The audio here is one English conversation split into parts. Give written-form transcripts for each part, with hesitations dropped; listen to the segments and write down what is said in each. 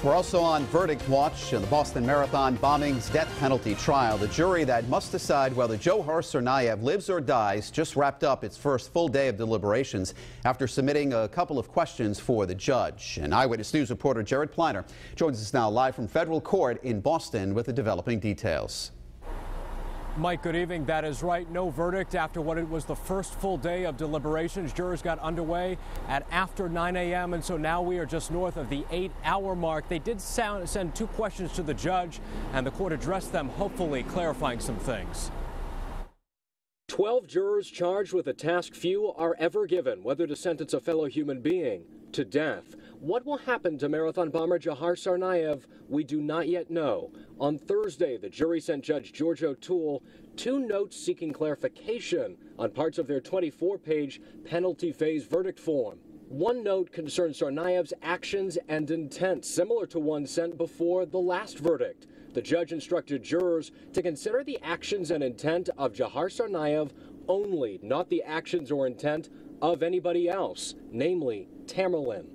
We're also on verdict watch in the Boston Marathon bombing's death penalty trial. The jury that must decide whether Dzhokhar Tsarnaev lives or dies just wrapped up its first full day of deliberations after submitting a couple of questions for the judge. And Eyewitness News reporter Jared Pliner joins us now live from federal court in Boston with the developing details. Mike, good evening. That is right. No verdict after what it was the first full day of deliberations. Jurors got underway at after 9 a.m. and so now we are just north of the 8-hour mark. They did send two questions to the judge and the court addressed them, hopefully clarifying some things. 12 jurors charged with a task few are ever given, whether to sentence a fellow human being to death. What will happen to marathon bomber Dzhokhar Tsarnaev, we do not yet know. On Thursday, the jury sent Judge George O'Toole two notes seeking clarification on parts of their 24-page penalty phase verdict form. One note concerns Tsarnaev's actions and intent, similar to one sent before the last verdict. The judge instructed jurors to consider the actions and intent of Dzhokhar Tsarnaev only, not the actions or intent of anybody else, namely Tamerlan.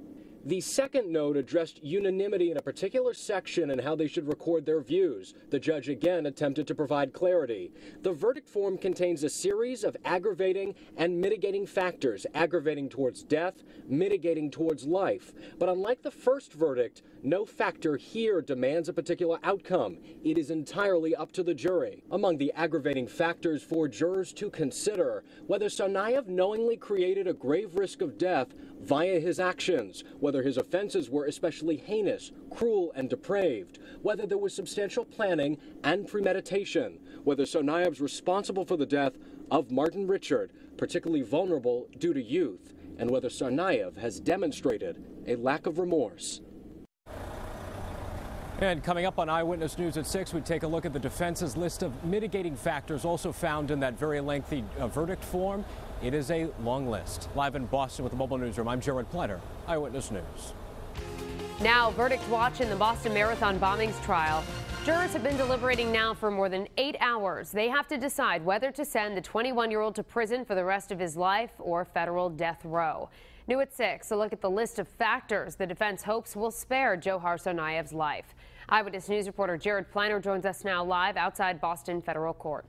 The second note addressed unanimity in a particular section and how they should record their views. The judge again attempted to provide clarity. The verdict form contains a series of aggravating and mitigating factors, aggravating towards death, mitigating towards life. But unlike the first verdict, no factor here demands a particular outcome. It is entirely up to the jury. Among the aggravating factors for jurors to consider, whether Tsarnaev knowingly created a grave risk of death via his actions, whether his offenses were especially heinous, cruel, and depraved, whether there was substantial planning and premeditation, whether Tsarnaev's responsible for the death of Martin Richard, particularly vulnerable due to youth, and whether Tsarnaev has demonstrated a lack of remorse. And coming up on Eyewitness News at 6, we take a look at the defense's list of mitigating factors also found in that very lengthy verdict form. It is a long list. Live in Boston with the Mobile Newsroom, I'm Jared Pliner, Eyewitness News. Now, verdict watch in the Boston Marathon bombings trial. Jurors have been deliberating now for more than 8 hours. They have to decide whether to send the 21-year-old to prison for the rest of his life or federal death row. New at 6, a look at the list of factors the defense hopes will spare Dzhokhar Tsarnaev's life. Eyewitness News reporter Jared Pliner joins us now live outside Boston Federal Court.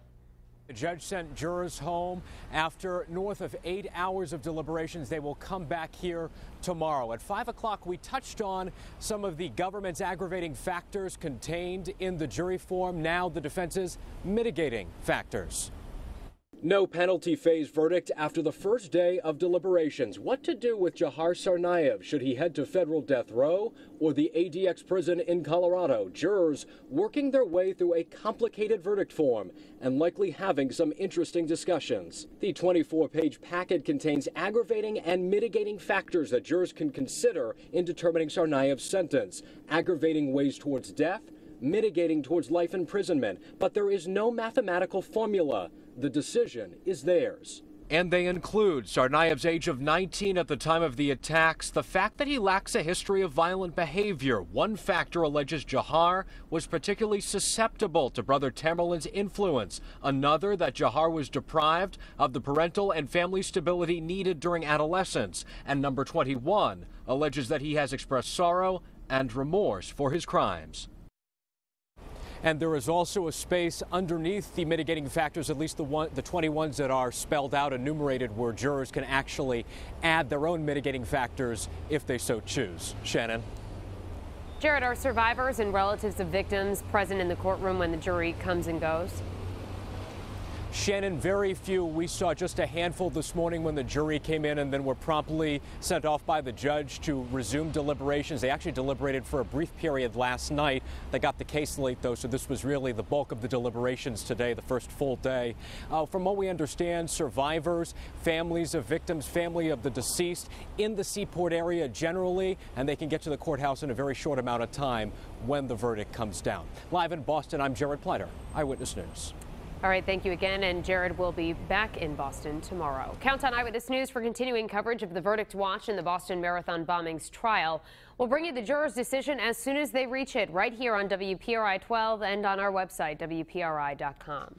The judge sent jurors home after north of 8 hours of deliberations. They will come back here tomorrow. At 5 o'clock, we touched on some of the government's aggravating factors contained in the jury form. Now the defense's mitigating factors. No penalty phase verdict after the first day of deliberations. What to do with Dzhokhar Tsarnaev? Should he head to federal death row or the ADX prison in Colorado? Jurors working their way through a complicated verdict form and likely having some interesting discussions. The 24-page packet contains aggravating and mitigating factors that jurors can consider in determining Tsarnaev's sentence. Aggravating weighs towards death, mitigating towards life imprisonment, but there is no mathematical formula. The decision is theirs. And they include Tsarnaev's age of 19 at the time of the attacks, the fact that he lacks a history of violent behavior. One factor alleges Dzhokhar was particularly susceptible to brother Tamerlan's influence. Another, that Dzhokhar was deprived of the parental and family stability needed during adolescence. And number 21 alleges that he has expressed sorrow and remorse for his crimes. And there is also a space underneath the mitigating factors, at least the 20 ones that are spelled out, enumerated, where jurors can actually add their own mitigating factors if they so choose. Shannon. Jared, are survivors and relatives of victims present in the courtroom when the jury comes and goes? Shannon, very few. We saw just a handful this morning when the jury came in and then were promptly sent off by the judge to resume deliberations. They actually deliberated for a brief period last night. They got the case late, though, so this was really the bulk of the deliberations today, the first full day. From what we understand, survivors, families of victims, family of the deceased in the Seaport area generally, and they can get to the courthouse in a very short amount of time when the verdict comes down. Live in Boston, I'm Jared Pliner, Eyewitness News. All right, thank you again, and Jared will be back in Boston tomorrow. Count on Eyewitness News for continuing coverage of the verdict watch in the Boston Marathon bombings trial. We'll bring you the jurors' decision as soon as they reach it, right here on WPRI 12 and on our website, WPRI.com.